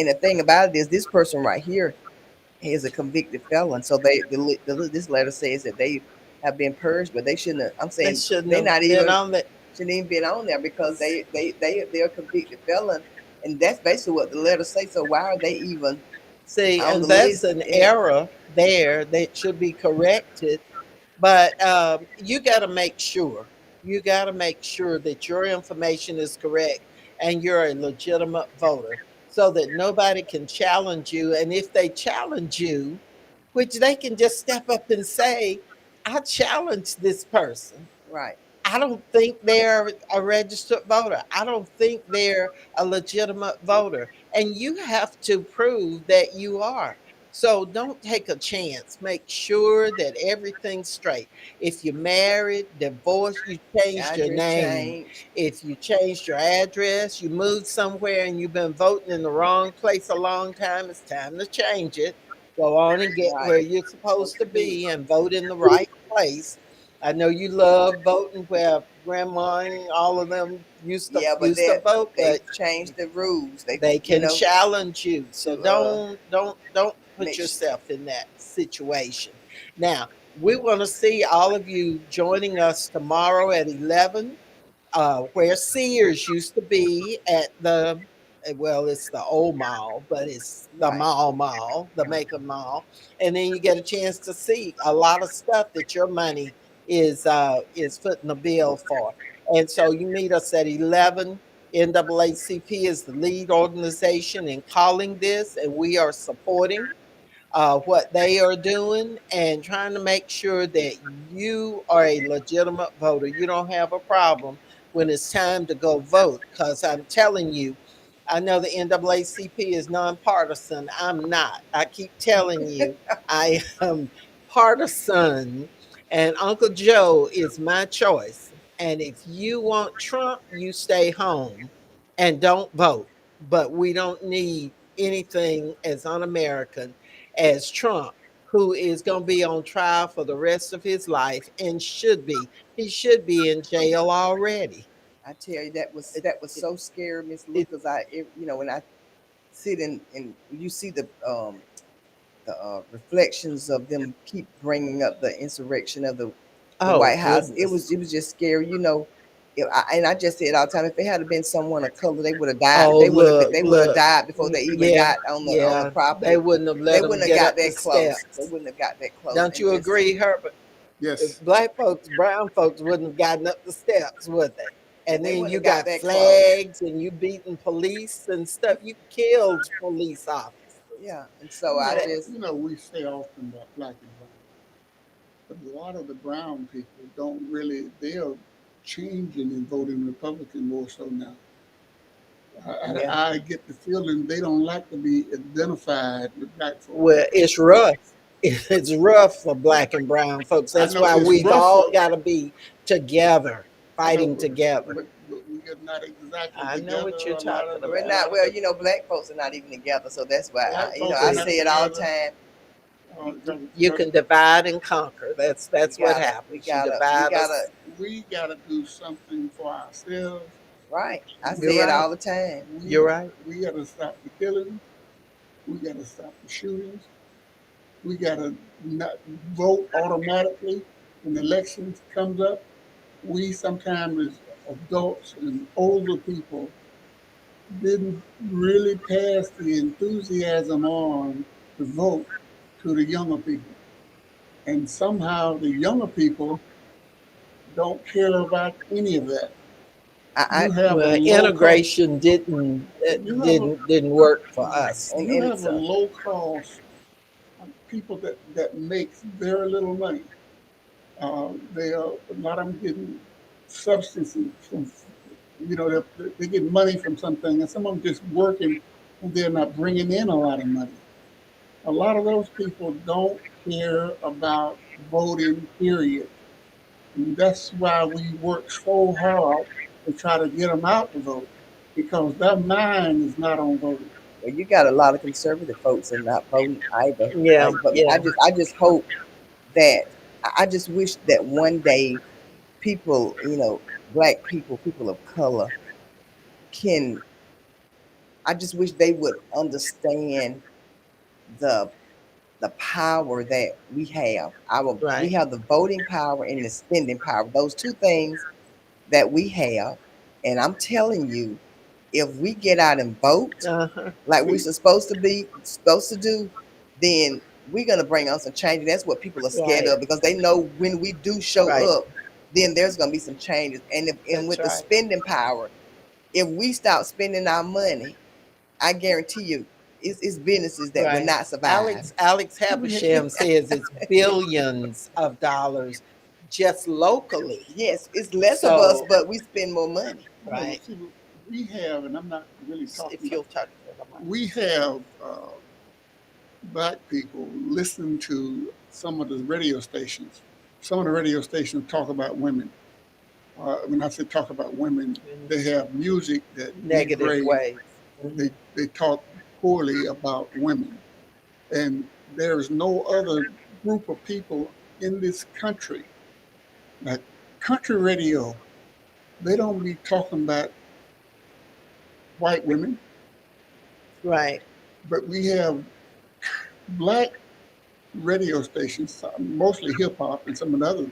the thing about it is, this person right here is a convicted felon. So this letter says that they have been purged, but they shouldn't have. I'm They saying shouldn't they have not been even on that. shouldn't even been on there because they're a convicted felon, and that's basically what the letter says. So why are they even See, on and the that's list? an And error there that should be corrected. But you got to make sure. You got to make sure that your information is correct and you're a legitimate voter so that nobody can challenge you. And if they challenge you, which they can just step up and say, I challenge this person. right, I don't think they're a registered voter. I don't think they're a legitimate voter. And you have to prove that you are. So don't take a chance. Make sure that everything's straight. If you're married, divorced, you changed your address name. change. If you changed your address, you moved somewhere and you've been voting in the wrong place a long time, it's time to change it. Go on and get Right, where you're supposed supposed to to be. be and vote in the right place. I know you love voting where grandma and all of them used to Yeah, but used to vote, they've but changed the rules. They they you can know challenge you. So to don't put make yourself in that situation. Now, we want to see all of you joining us tomorrow at 11, where Sears used to be at the, well, it's the old mall, but it's the right. mall, the Macon Mall, and then you get a chance to see a lot of stuff that your money is footing the bill for. And so you meet us at 11. NAACP is the lead organization in calling this, and we are supporting what they are doing and trying to make sure that you are a legitimate voter. You don't have a problem when it's time to go vote. Because I'm telling you, I know the NAACP is nonpartisan. I'm not. I keep telling you, I am partisan, and Uncle Joe is my choice. And if you want Trump, you stay home and don't vote. But we don't need anything as un American as Trump, who is going to be on trial for the rest of his life and should be. He should be in jail already. I tell you It, that was it, so scary, Miss Lou, it, because when I sit and you see the reflections of them keep bringing up the insurrection of the oh, White House. goodness. It was just scary, you know. And I just say it all the time. If it had been someone of color, they would have died. Oh, look, They would have look. died before they even Yeah, got on the yeah. They property. wouldn't have They let him wouldn't have get got up the that close. They steps. wouldn't have got that close. Don't And you just agree, Herbert? Yes. Black folks, brown folks wouldn't have gotten up the steps, would they? yeah, And they then wouldn't you have got got that close. flags and you beating police and stuff. You killed police officers. Yeah. And so I just We say often about black and brown, but a lot of the brown people don't really, they are changing and voting Republican more so now. yeah. I get the feeling they don't like to be identified with black folk. Well, it's rough. It's rough for black and brown folks. I That's know why it's we've rough all for, got to be together, I know, fighting together. but we are not exactly I know together. what you're A lot talking of the, We're about. not well, you know, black folks are not even together. So that's why black you know, folk are I See, not say it all the together. time. Because you can divide and conquer. We That's what gotta happens. You divide us. we got to do something for ourselves. right. I You're say it right. all the time. You're right. We got to stop the killing. We got to stop the shootings. We got to not vote automatically when the elections comes up. We sometimes as adults and older people didn't really pass the enthusiasm on to vote to the younger people. And somehow the younger people don't care about any of that. I You have a Well, low cost. integration didn't You have a didn't work for us. and you and have a So, low cost people that makes very little money. They are a lot of them getting substances from. You know, they get money from something, and some of them just working, and they're not bringing in a lot of money. A lot of those people don't care about voting, period. And that's why we work so hard to try to get them out to vote, because their mind is not on voting. Well, you got a lot of conservative folks and not voting either. Yeah, Like, but yeah, I just hope that I just wish that one day people, black people, people of color, can. I just wish they would understand the the power that we have. We right. have the voting power and the spending power. Those two things that we have. And I'm telling you, if we get out and vote Uh-huh. like we're See, supposed to do, then we're gonna bring on some change. That's what people are scared Right, of because they know when we do show right. up, then there's gonna be some changes. And That's with the right. spending power, if we stop spending our money, I guarantee you, it's businesses that will Right. not survive. Alex we Habersham says it's billions of dollars just locally. Yes, it's less of us, So, but we spend more money. no, right. see, we have, and I'm not really talking If about. you'll talk to the mic. We have black people listen to some of the radio stations. Some of the radio stations talk about women. When I say talk about women, In they have music that negative degrades. ways. They Mhm. they talk poorly about women, and there is no other group of people in this country like country radio. They don't be talking about white women, Right. but we have black radio stations, mostly hip hop and some of the others.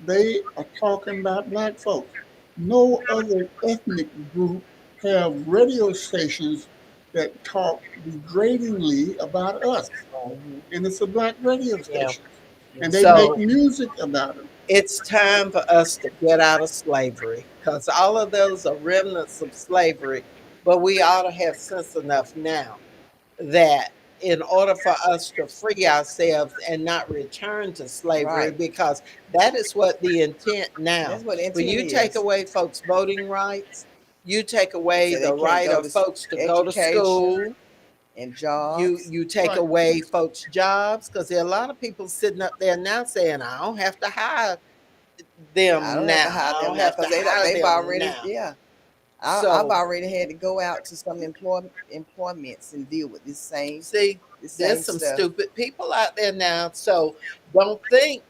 They are talking about black folks. No other ethnic group have radio stations that talk degradingly about us, Hmm. and it's a black radio Yeah. station, Yeah. and they make So music about it. it's time for us to get out of slavery because all of those are remnants of slavery. But we ought to have sense enough now that in order for us to free ourselves and not return to slavery, Right. because that is what the intent now. That's what the When intent you take is. away folks' voting rights, you take away So they the can't right go of to folks to go to education school. and You jobs. you take Right. away folks' jobs because there are a lot of people sitting up there now saying, "I don't have to hire I them don't have to now. hire I them don't now have to because hire they've them already, now." yeah. I've So already had to go out to some employments and deal with see, this there's same some stuff. stupid people out there now. So don't think,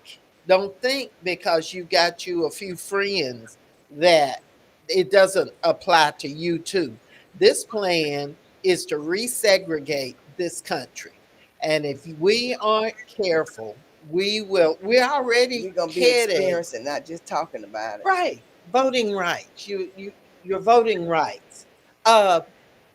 don't think because you got you a few friends that it doesn't apply to you too. This plan is to resegregate this country. And if we aren't careful, we will, we're already We're gonna be headed experiencing, not just talking about it. right. Voting rights. Your voting rights. Uh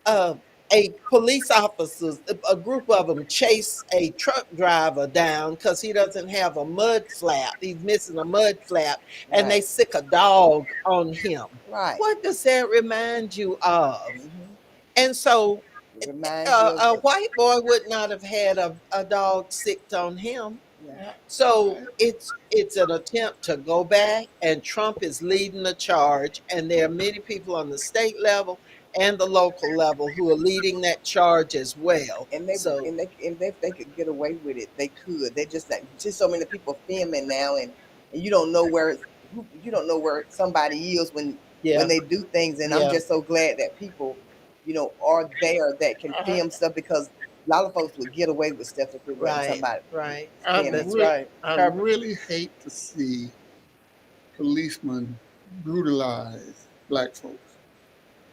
uh, a police officers, a group of them chase a truck driver down because he doesn't have a mud flap. He's missing a mud flap, and they Right. sick a dog on him. Right. What does that remind you of? Hmm. And so, It reminds you a white boy would not have had a dog sicked on him. yeah. I, So I, it's an attempt to go back, and Trump is leading the charge, and there are many people on the state level and the local level who are leading that charge as well. And So if they could get away with it, they could. They just so many people filming now, and you don't know you don't know where somebody is when yeah, they do things. And I'm yeah, just so glad that people, are there that can I, film stuff because a lot of folks would get away with stuff if it wasn't right, somebody right. filming. That's right. I Herbert. really hate to see policemen brutalize black folks,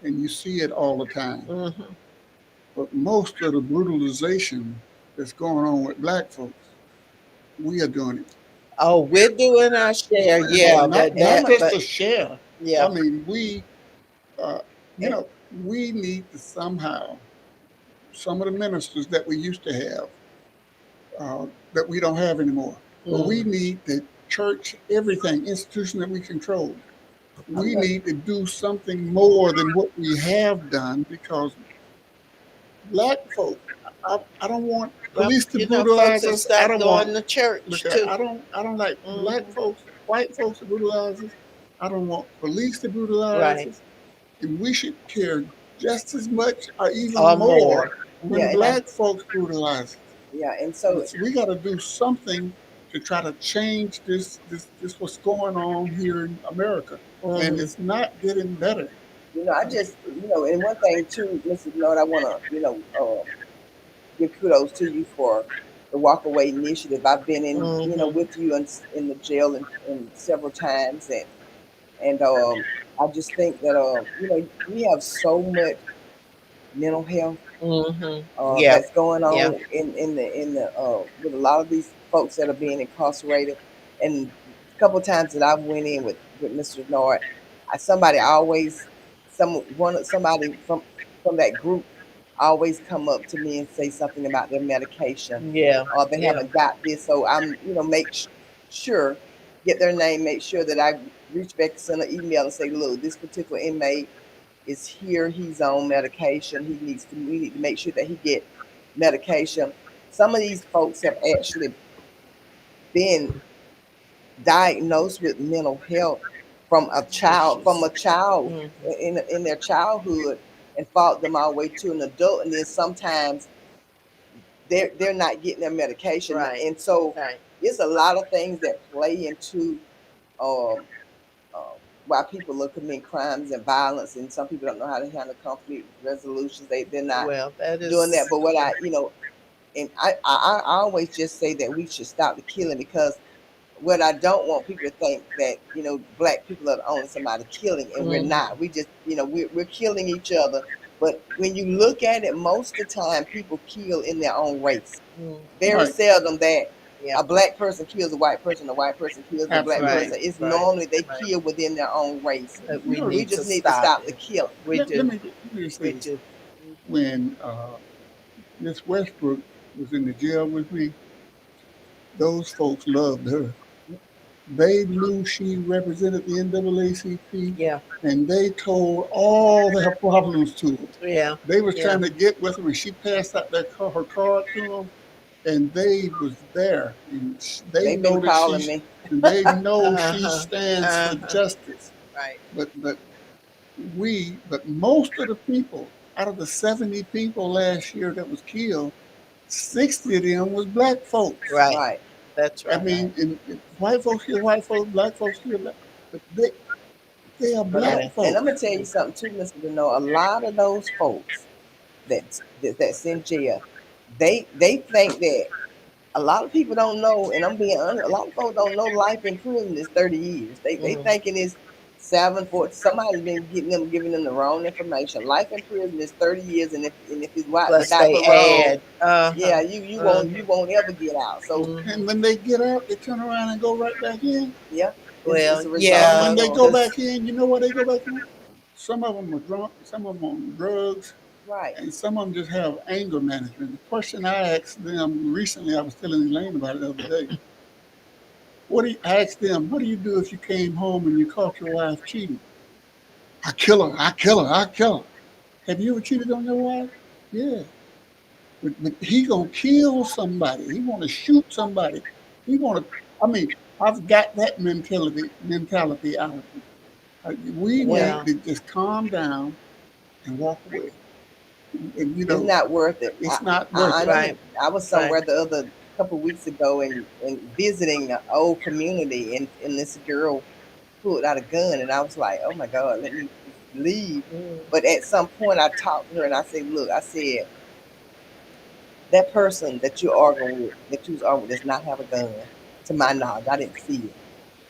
and you see it all the time. Hmm. But most of the brutalization that's going on with black folks, we are doing it. Oh, we're doing our share. No, Yeah, not And not I'm just but to share. yeah, I mean, uh, you and know, we need to somehow some of the ministers that we used to have that we don't have anymore. But we mm, need the church, everything, institution that we control. I'm We gonna need to do something more than what we have done because black folk, I don't want well, police to folks brutalize have us. I stopped don't want going to church look. too. I don't like black Hmm. folks, white folks to brutalize us. I don't want police to brutalize Right. us. and we should care just as much or even Or more more. when Yeah, and Okay. black folks brutalize us. yeah, and so But we got to do something to try to change this what's going on here in America, and Hmm. it's not getting better. I just and one thing too, Mrs. Lord, I want to give kudos to you for the Walk Away initiative. I've been in Hmm. with you in the jail and several times, and I just think that we have so much mental health Hmm. Yeah. that's going Yeah. on in the with a lot of these folks that are being incarcerated. And a couple of times that I went in with Mr. Nord, somebody always somebody from that group always come up to me and say something about their medication Yeah. or they Yeah. haven't got this. So I'm make sure get their name, make sure that I reach back, send an email and say, look, this particular inmate is here. He's on medication. We need to make sure that he get medication. Some of these folks have actually been diagnosed with mental health from a child Hmm. in their childhood and followed them all the way to an adult, and then sometimes they're not getting their medication, Right. and so Right. there's a lot of things that play into um, uh, why people are committing crimes and violence, and some people don't know how to handle conflict resolutions. They're not Well, that doing that. is. But what Yeah. and I always just say that we should stop the killing, because what I don't want people to think that black people are the only somebody killing, and we're Hmm. not. We just we're killing each other. But when you look at it, most of the time people kill in their own race. Hmm. Very Right, seldom that Yeah. a black person kills a white person kills a black Right. person. absolutely. It's Right. normally they Right. kill within their own race. But You we know, We need to just need to stop stop the it. killing. We do. let me just say We this. do. Hmm. When Miss Westbrook was in the jail with me, those folks loved her. They knew she represented the NAACP, Yeah. and they told all their problems to them. Yeah. They was Yeah. trying to get with them, and she passed out her card to them, and they was there, and they They've been know that calling me. and they know Uh she huh. stands for Uh huh. justice. Right. But most of the people, out of the 70 people last year that was killed, 60 of them was black folks. Right. Right. That's I right. mean, and white folks kill white folks, black folks kill black, but they are But black and I'm folks. gonna tell you something too, Mr. Deneau. A lot of those folks that's in jail, they think that a lot of people don't know, and I'm being honest, a lot of folks don't know life in prison is 30 years. They Mm. thinking it's 7 4. Somebody's been giving them the wrong information. Life in prison is 30 years, and if it's Plus without they parole, add. Uh huh. yeah, Uh you won't ever get out. So huh. And when they get out, they turn around and go right back in. yeah, it's Well, a result. And yeah, when they So go because back in, you know why they go back in? Some of them are drunk, some of them on drugs, right, and some of them just have anger management. The question I asked them recently, I was telling Elaine about it the other day. I asked them, what do you do if you came home and you caught your wife cheating? I kill her, I kill her, I kill her. Have you ever cheated on your wife? Yeah. But he gonna kill somebody. He wanna shoot somebody. He wanna I mean, I've got that mentality out of me. We yeah, need yeah, to just calm down and walk away. And you it's know, not worth it. it's not worth I it. know. right, I was right. somewhere the other couple of weeks ago and visiting an old community, and this girl pulled out a gun, and I was like, oh my God, let me just leave. Mm. But at some point, I talked to her and I said, look, I said, that person that you're arguing with, that you was arguing with, does not have a gun. To my knowledge, I didn't see it.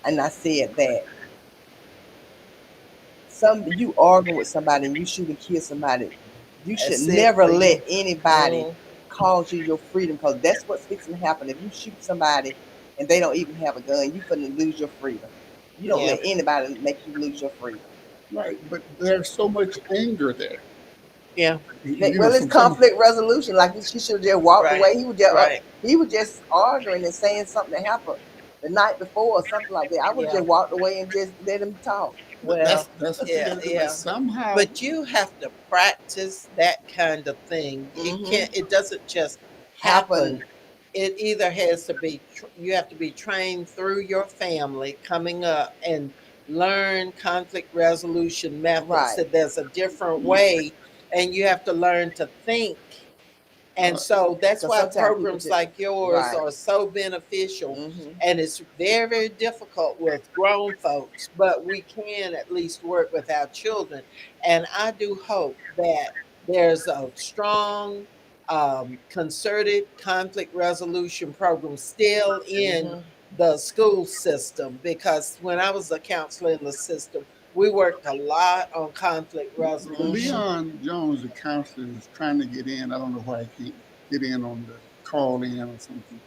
And I said that you arguing with somebody and you shoot and kill somebody, you should That's it never for let you. anybody Mm. cause you your freedom, because that's what's fixing to happen. If you shoot somebody and they don't even have a gun, you finna lose your freedom. You don't Yeah, let anybody make you lose your freedom. Right. But there's so much anger there. yeah. You know, Well, it's from some conflict resolution. Like she should have just walked Right, away. right. He was just arguing and saying something that happened the night before or something like that. I would Yeah. just walked away and just let him talk. Well, that's what you yeah, gotta do. But yeah. somehow But you have to practice that kind of thing. It Mm-hmm. can't. It doesn't just Happen. happen. It either has to be. You have to be trained through your family coming up, and learn conflict resolution methods, Right. that there's a different way, and you have to learn to think. And Uh, so that's Because why sometimes people programs just like yours right. are so beneficial. Mm-hmm. And it's very, very difficult with grown folks, but we can at least work with our children. And I do hope that there's a strong, concerted conflict resolution program still in Mm-hmm. the school system, because when I was a counselor in the system, we worked a lot on conflict Mm-hmm. resolution. Leon Jones, the counselor, is trying to get in. I don't know why he can't get in on the call in or something.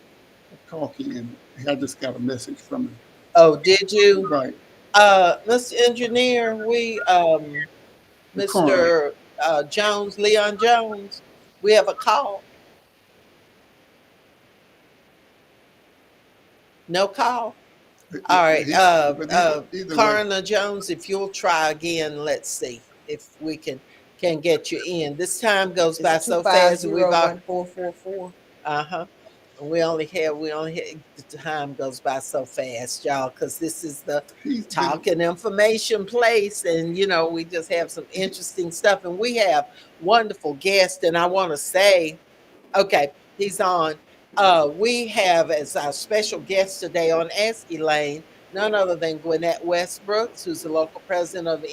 Talk in. I just got a message from him. Oh, did you? Right. Mr. Engineer, The coroner. Mr. Jones, Leon Jones, we have a call. No call. All right. He, but either way, Coroner Jones, if you'll try again, let's see if we can get you in. This time goes It's by two so five fast, and we've zero all one four four four. uh-huh. We only have the time goes by so fast, y'all, because this is the he's been. talking information place, and we just have some He, interesting stuff, and we have wonderful guests. And I want to say, okay, he's on. We have as our special guest today on Ask Elaine none other than Gwinnett Westbrooks, who's the local president of the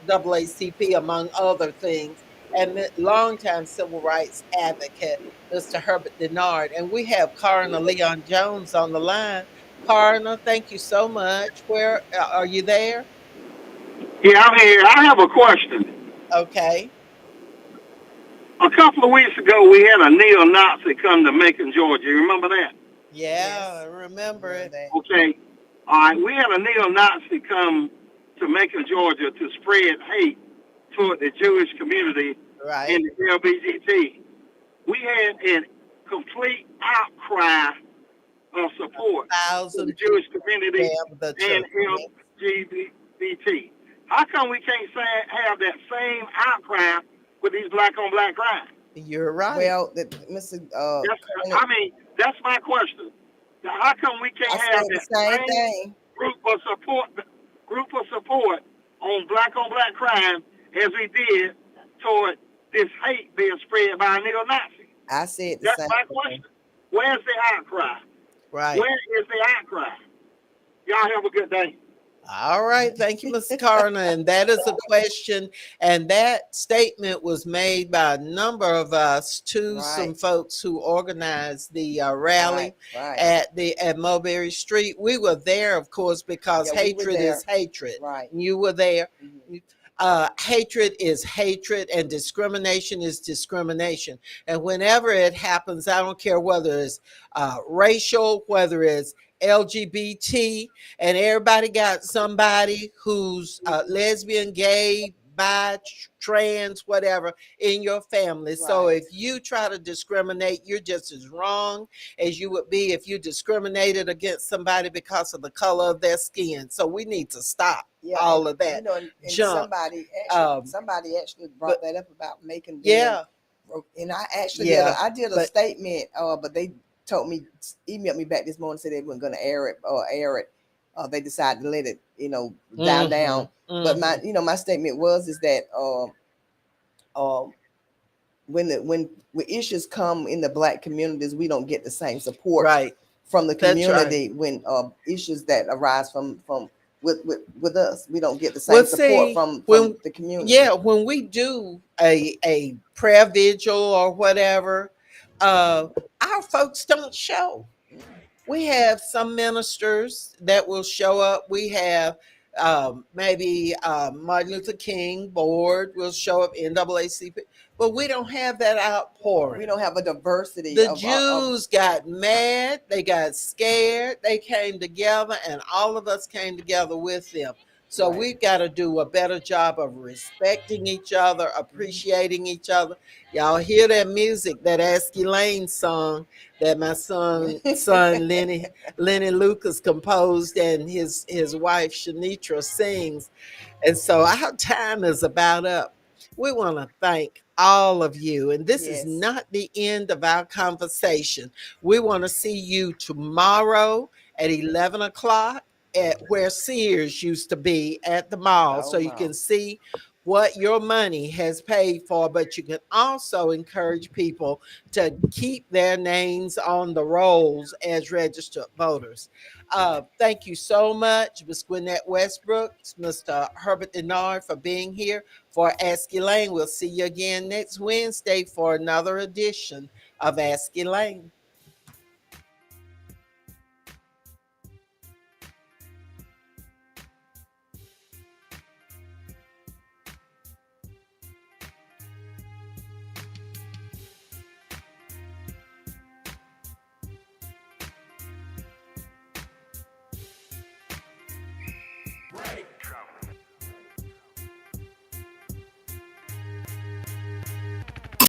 NAACP, among other things, and longtime civil rights advocate, Mr. Herbert Denard. And we have Coroner Leon Jones on the line. Coroner, thank you so much. Where are you there? Yeah, I'm here. I have a question. Okay. A couple of weeks ago, we had a neo-Nazi come to Macon, Georgia. You remember that? Yeah, I Yes, remember remember it. that. Okay. All right. We had a neo-Nazi come to Macon, Georgia to spread hate toward the Jewish community Right. and the LGBT. We had a complete outcry of support for the Thousand Jewish people community damn the and church. Yes. LGBT. How come we can't have that same outcry with these black on black crimes? You're right. Well, Mr. That's Corner, I mean that's my question. Now, how come we I can't have said the that same same thing. group of support on black crime as we did toward this hate being spread by a neo-Nazi? I said the That's same my thing. question. Where's the outcry? Right. Where is the outcry? Y'all have a good day. All right. Thank you, Mr. Coroner. And that is a question. And that statement was made by a number of us to some Right, folks who organized the right, rally right. at Mulberry Street. We were there, of course, because Yeah, we were hatred is there. hatred. Right. You were there. Mhm. Hatred is hatred, and discrimination is discrimination. And whenever it happens, I don't care whether it's racial, whether it's LGBT, and everybody got somebody who's lesbian, gay, bi, trans, whatever in your family. So Right. if you try to discriminate, you're just as wrong as you would be if you discriminated against somebody because of the color of their skin. So we need to stop Yeah, and all of that and junk. somebody actually But brought that up about making being, yeah, and I actually yeah, did a but statement, but they told me, emailed me back this morning, said they weren't going to air it. They decided to let it, die mm-hmm, down. But mm-hmm, my statement was is that um when issues come in the black communities, we don't get the same support right. from the That's right. community when issues that arise from with us, we don't get the Well, same support see, from when the community. yeah, when we do a prayer vigil or whatever, our folks don't show. We have some ministers that will show up. We have maybe Martin Luther King board will show up, NAACP, but we don't have that We outpouring. don't have a diversity The of Jews got mad, they got scared, they came together, and all of us came together with them. So right. we've got to do a better job of respecting each other, Mhm. appreciating each other. Y'all hear that music, that Ask Elaine song that my son Lenny Lucas composed, and his wife Shanitra sings. And so our time is about up. We want to thank all of you. And this is Yes. not the end of our conversation. We want to see you tomorrow at 11 o'clock. at where Sears used to be at the mall, Oh, so you wow. can see what your money has paid for, but you can also encourage people to keep their names on the rolls as registered voters. Thank you so much, Ms. Gwinnett Westbrook, Mr. Herbert Denard, for being here for Ask Elaine. We'll see you again next Wednesday for another edition of Ask Elaine.